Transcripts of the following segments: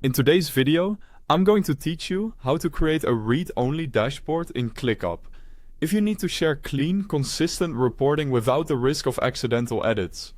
In today's video, I'm going to teach you how to create a read-only dashboard in ClickUp. If you need to share clean, consistent reporting without the risk of accidental edits.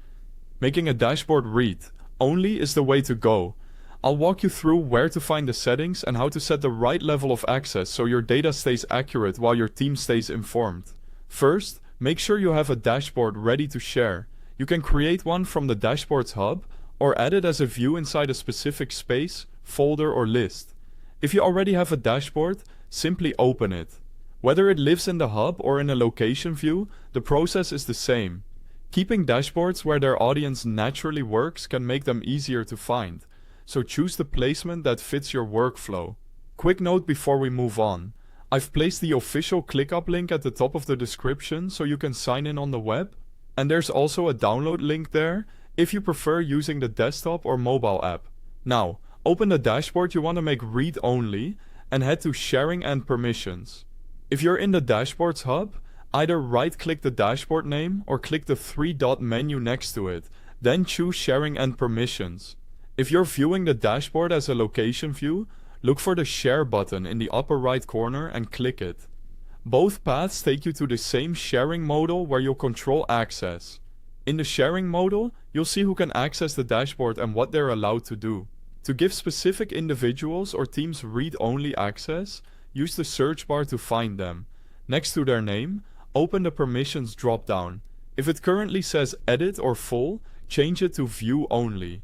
Making a dashboard read-only is the way to go. I'll walk you through where to find the settings and how to set the right level of access so your data stays accurate while your team stays informed. First, make sure you have a dashboard ready to share. You can create one from the Dashboards hub or add it as a view inside a specific space, folder or list. If you already have a dashboard, simply open it. Whether it lives in the hub or in a location view, the process is the same. Keeping dashboards where their audience naturally works can make them easier to find, so choose the placement that fits your workflow. Quick note before we move on. I've placed the official ClickUp link at the top of the description so you can sign in on the web, and there's also a download link there if you prefer using the desktop or mobile app. Now, open the dashboard you want to make read-only and head to Sharing and Permissions. If you're in the Dashboards hub, either right-click the dashboard name or click the three-dot menu next to it, then choose Sharing and Permissions. If you're viewing the dashboard as a location view, look for the Share button in the upper right corner and click it. Both paths take you to the same sharing modal where you'll control access. In the sharing modal, you'll see who can access the dashboard and what they're allowed to do. To give specific individuals or teams read-only access, use the search bar to find them. Next to their name, open the Permissions drop-down. If it currently says Edit or Full, change it to View Only.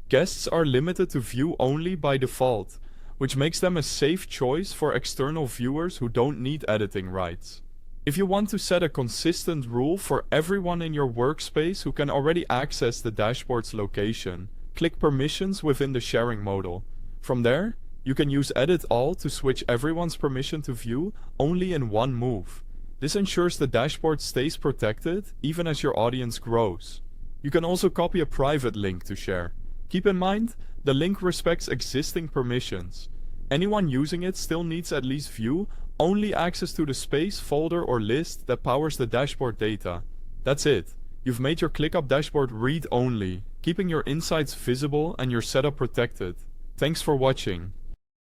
Guests are limited to View Only by default, which makes them a safe choice for external viewers who don't need editing rights. If you want to set a consistent rule for everyone in your workspace who can already access the dashboard's location, click Permissions within the sharing modal. From there, you can use Edit All to switch everyone's permission to view only in one move. This ensures the dashboard stays protected even as your audience grows. You can also copy a private link to share. Keep in mind, the link respects existing permissions. Anyone using it still needs at least view only access to the space, folder or list that powers the dashboard data. That's it. You've made your ClickUp dashboard read-only, keeping your insights visible and your setup protected. Thanks for watching.